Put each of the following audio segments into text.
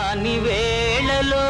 కాని వేళలో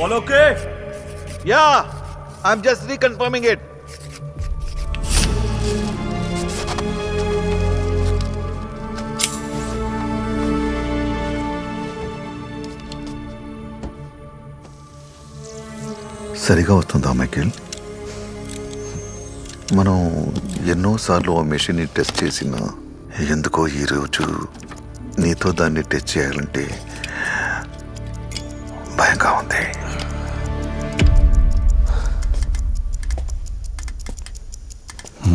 All okay? Yeah, I'm just reconfirming it. సరిగా వస్తుందా మైకేల్? మనం ఎన్నోసార్లు ఆ మెషిన్ని టెస్ట్ చేసినా ఎందుకో ఈరోజు నీతో దాన్ని టెస్ట్ చేయాలంటే భయంగా ఉంది.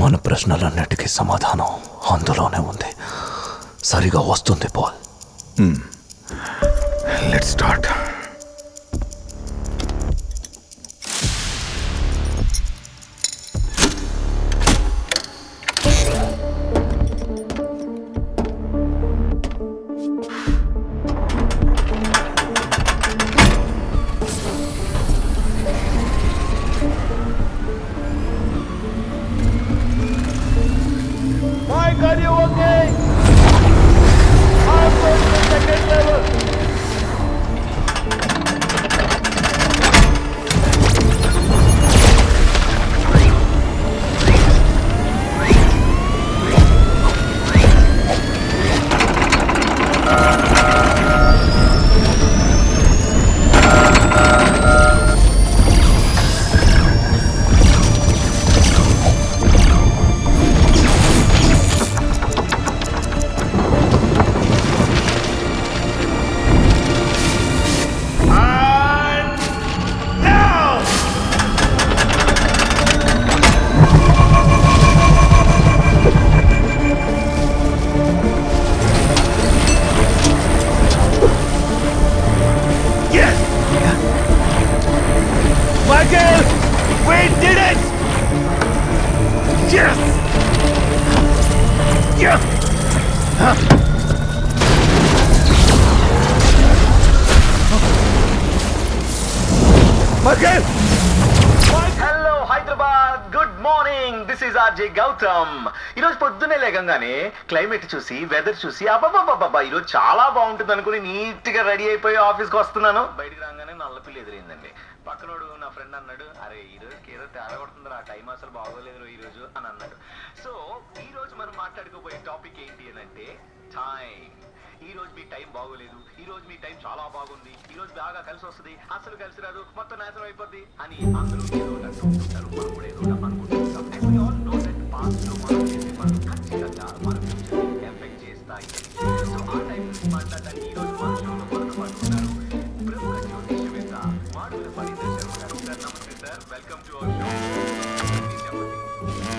మన ప్రశ్నలన్నిటికీ సమాధానం అందులోనే ఉంది. సరిగా వస్తుంది Paul. Let's start. Mike, are you okay? I'm going to the second level. Michael, we did it! Yes! Yes! Michael! Hello Hyderabad, good morning. This is RJ Gautam. ఈరోజు పొద్దున్నే లేకంగానే క్లైమేట్ చూసి వెదర్ చూసి అబ్బాబ్బాబ్బా ఈరోజు చాలా బాగుంటుంది అనుకుని నీట్ గా రెడీ అయిపోయి ఆఫీస్కి వస్తున్నాను. బయటికి రాగానే నల్ల పిల్లి ఎదిరిందండి. పక్కనోడు నా ఫ్రెండ్ అన్నాడు, అరే ఈ రోజుకి ఏదో తేడా కొడుతుందిరా, టైం అసలు బాగోలేదు ఈ రోజు అని అన్నాడు. సో ఈ రోజు మనం మాట్లాడుకోబోయే టాపిక్ ఏంటి అని అంటే టైం. ఈ రోజు మీ టైం బాగోలేదు, ఈ రోజు మీ టైం చాలా బాగుంది, ఈ రోజు బాగా కలిసి వస్తుంది, అసలు కలిసి రాదు, మొత్తం నాశనం అయిపోద్ది అని అందరూ ఏదో ఒకటి అంటుంటారు. మనం కూడా ఏదో ఒకటి అనుకుంటుంటాం. And we all know that past లో మనం చేసే పనులు ఖచ్చితంగా మన ఫ్యూచర్ ఎఫెక్ట్ చేస్తాయి. సో ఆ టైం గురించి మాట్లాడడానికి ఈ రోజు మన షోలో మనతో పాటు ఉన్నారు ప్రముఖ జ్యోతిష్యవేత్త మాడుగుల ఫణీందర్ శర్మ గారు. సార్ నమస్తే sir, welcome to our show. చెప్పండి,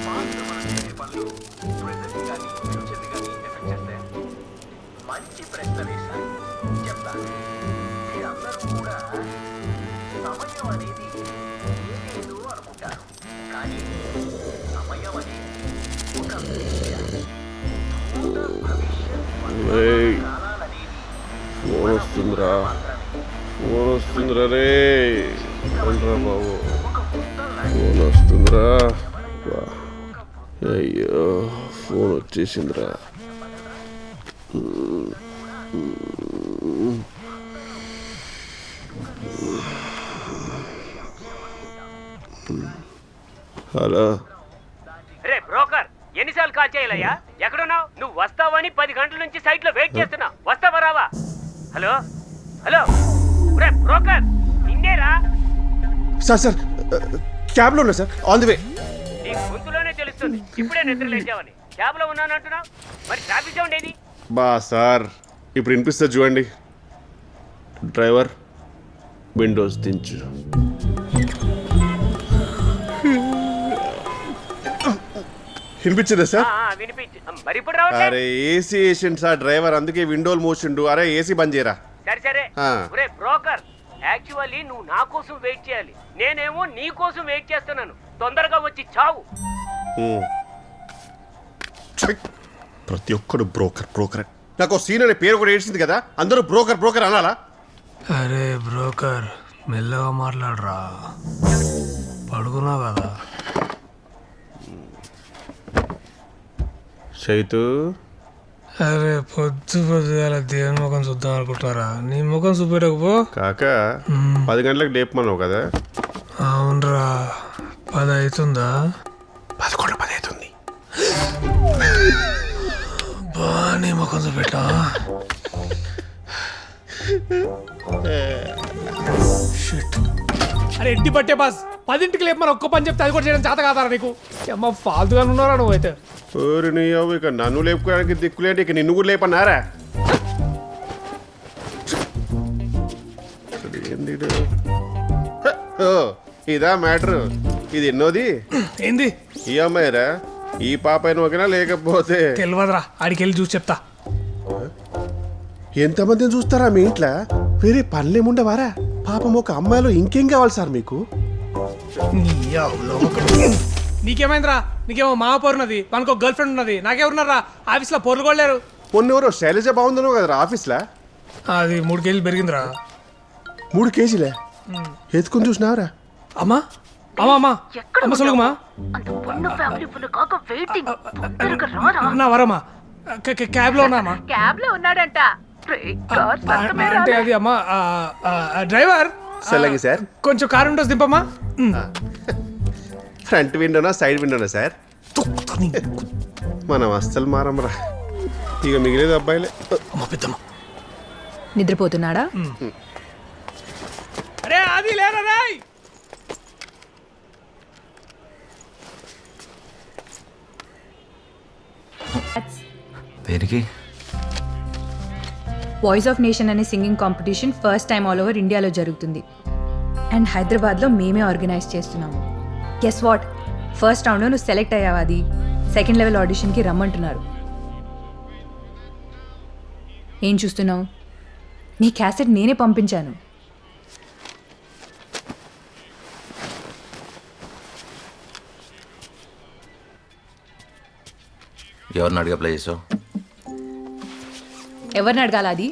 పాస్ట్ లో మనం చేసే పనులు ప్రెసెంట్ కానీ ఫ్యూచర్ కానీ ఎఫెక్ట్ చేస్తాయి? మంచి ప్రశ్న వేశారు, చెప్తాను. మీరందరూ కూడా సమయం అనేది ఏదేదో అనుకుంటారు, కానీ సమయం అనేది ఒక విద్య. భూత భవిష్యత్ కాలాలనేది ఫోన్ వస్తుందిరా, ఫోన్ వస్తుందిరా రే బాబు, ఫోన్ వస్తుందిరా. అయ్యో ఫోన్ వచ్చేసిందిరా. హలో రే బ్రోకర్, ఎన్నిసార్లు కాల్ చేయాలయ్యా? ఎక్కడున్నావు? నువ్వు వస్తావని 10 గంటల నుంచి సైట్ లో వెయిట్ చేస్తున్నా. వస్తావా రావా? హలో హలో ఒరే బ్రోకర్, నిన్నేరా? సార్ క్యాబ్లో ఉన్నా సార్, ఆన్ ది వే. నీ గొంతులోనే తెలుస్తుంది ఇప్పుడే నిద్ర లేచావని. క్యాబ్ లో ఉన్నానంటున్నావు, మరి ట్రాఫిక్ సౌండ్ ఏది? సార్ ఇప్పుడు వినిపిస్తుంది చూడండి. డ్రైవర్ విండోస్ దించు. వినిపించదా సార్? వినిపించి మరి ఇప్పుడు రావట్లే. అరే ఏసీ వేసిండు సార్ డ్రైవర్, అందుకే విండోలు మోసిండు. అరే ఏసీ బంద్ చేయరా. సరే సరే. ఒరే బ్రోకర్, యాక్చువల్లీ నువ్వు నా కోసం వెయిట్ చేయాలి, నేనేమో నీ కోసం వెయిట్ చేస్తున్నాను. తొందరగా వచ్చి చావు. ప్రతి ఒక్కడు బ్రోకర్ బ్రోకర్. నాకు సీన్ అనే పేరు కూడా ఏడ్చింది కదా, అందరూ బ్రోకర్ బ్రోకర్ అనాలా? అరే బ్రోకర్, మెల్లగా మాట్లాడరా, పడుకున్నావు కదా. చైతు, అరే పొద్దుగాల దేవుని ముఖం చూద్దాం అనుకుంటారా? నీ ముఖం చూపెట్టకపో. కాక 10 గంటలకు లేపమన్నావు కదా. అవునరా, 10 అవుతుందా? 11 అవుతుంది. బా, నీ ముఖం చూపెట్టా. అరే ఇంటి పట్టే బాస్, 10ంటికి లేపు మరి ఒక్క పని చెప్తే అది కూడా చేయడం చేత కాదారా నీకు? అమ్మ ఫాల్తుగా ఉన్నారా నువ్వైతే. ఓరి నీ అవ్వ, ఇక నన్ను లేపుకోవడానికి దిక్కులేంటి, ఇక నిన్ను కూడా లేపన్నారా? ఇదా మ్యాటర్. ఇది ఎన్నోది? ఏంది ఈ అమ్మాయిరా? ఈ పాప అయిన ఒకనా లేకపోతే తెలియదురా, ఆడికి వెళ్ళి చూసి చెప్తా. ఎంతమందిని చూస్తారా మీ ఇంట్లో? వేరే పనులేముండవారా? పాపం ఒక అమ్మాయిలో ఇంకేం కావాలి సార్ మీకు? నీకేమైందిరా? నీకేమో మామ పోరున్నది, మనకు గర్ల్ ఫ్రెండ్ ఉన్నది, నాకెవరున్నారా? ఆఫీస్లో పోర్లు కొడలేరు. మొన్నెవరో శైలజ బాగుందనో కదరా ఆఫీస్లో? అది 3 కేజీలు పెరిగిందిరా. 3 కేజీలే? ఎత్తుకుని చూసినావరా? అమ్మా అమ్మా అమ్మా అమ్మ సొలుగుమా నా వరమ్మా, క్యాబ్లో ఉన్నామా? క్యాబ్ లో ఉన్నాడంట. అంటే అది అమ్మా, డ్రైవర్ సలగి సార్, కొంచెం కారు ఉండొచ్చు దింపమ్మా. ఫ్రంట్ విండోనా సైడ్ విండోనా సార్? మనం అస్సలు మారమరా, ఇక మిగిలేదు అబ్బాయిలే. అమ్మ పెద్దమ్మ నిద్రపోతున్నాడా? అరే అది లేరా రాయ్. దేనికి? వాయిస్ ఆఫ్ నేషన్ అనే singing competition first time all over ఇండియాలో జరుగుతుంది. అండ్ హైదరాబాద్లో మేమే ఆర్గనైజ్ చేస్తున్నాము. గెస్ వాట్, ఫస్ట్ రౌండ్లో నువ్వు సెలెక్ట్ అయ్యావు. అది సెకండ్ లెవెల్ ఆడిషన్కి రమ్మంటున్నారు. ఏం చూస్తున్నావు? నీ క్యాసెట్ నేనే పంపించాను. ఎవరిని అడిగి అప్లై చేసావు? ఎవరిని అడగాల? అది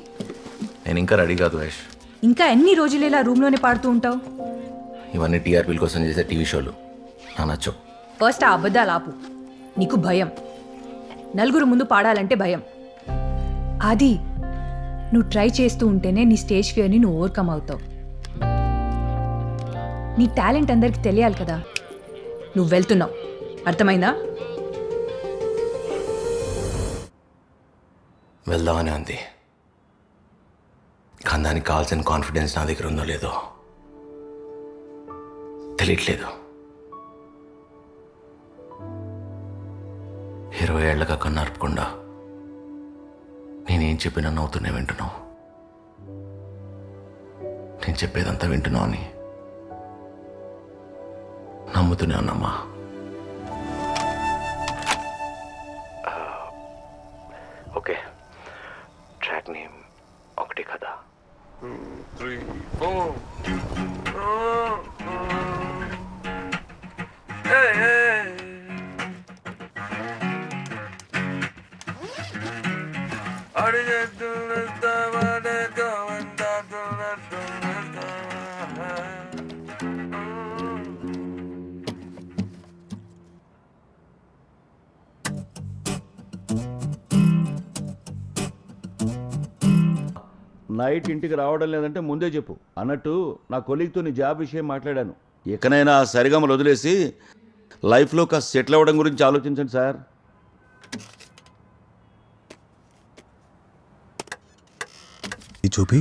నేను ఇంకా రెడీ కాదు యష్. ఇంకా ఎన్ని రోజులు ఇలా రూమ్లోనే పాడుతూ ఉంటావు? ఇవన్నీ టీఆర్పీల కోసం చేసే టీవీ షోలు నా నచ్చవు. ఫస్ట్ ఆ అబద్ధాలు ఆపు. నీకు భయం, నలుగురు ముందు పాడాలంటే భయం. అది నువ్వు ట్రై చేస్తూ ఉంటేనే నీ స్టేజ్ ఫియర్ని నువ్వు ఓవర్కమ్ అవుతావు. నీ టాలెంట్ అందరికి తెలియాలి కదా. నువ్వు వెళ్తున్నావు, అర్థమైందా? వెళ్దామని ఉంది, కానీ దానికి కావాల్సిన కాన్ఫిడెన్స్ నా దగ్గర ఉందో లేదో తెలియట్లేదు. 20 ఏళ్ళగా కన్నార్పకుండా నేనేం చెప్పినా నవ్వుతూనే వింటున్నావు. నేను చెప్పేదంతా వింటున్నావు అని నమ్ముతూనే ఉన్నామా? ఓకే, ట్రాక్ నేమ్ ఒకటి కదా. 3, 4. నైట్ ఇంటికి రావడం లేదంటే ముందే చెప్పు. అన్నట్టు నా కొలీగ్తో నీ జాబ్ విషయం మాట్లాడాను. ఎక్కడైనా సరిగమలు వదిలేసి లైఫ్లో కాస్త సెటిల్ అవ్వడం గురించి ఆలోచించండి సార్. చూపి.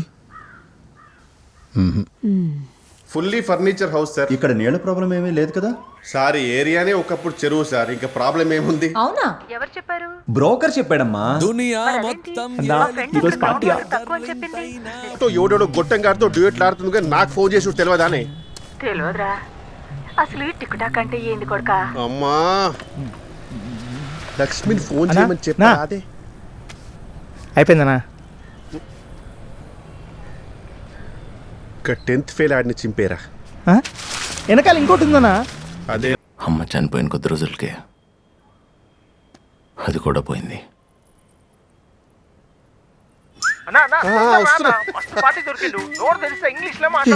Fully furniture house sir. ఇక్కడ నీళ్ళ ప్రాబ్లం ఏమీ లేదు కదా? సార్ ఈ ఏరియానే ఒకప్పుడు చెరువు సార్, ఇంకా ప్రాబ్లం ఏముంది? అవునా? బ్రోకర్ చెప్పాడమ్మా. ఈరోజు పార్టీ తో ఎవడో గొట్టం గారితో డ్యూయెట్లు ఆడుతుంది కానీ నాకు ఫోన్ చేసి తెలియదానే? తెలియదురా. అసలు టిక్ టాక్ అంటే ఏంది కొడుకా? అమ్మా లక్ష్మిని ఫోన్ చేయమని చెప్పా అదే అయిపోయిందనా? ఇంకా 10th ఫెయిల్ ఆడిని చింపేరా. వెనకాల ఇంకోటి ఉందనా? అదే అమ్మ చనిపోయిన కొద్ది రోజులకే అది కూడా పోయింది. పార్టీ దొరికిండు. నోరు తెలిస్తే ఇంగ్లీష్ లో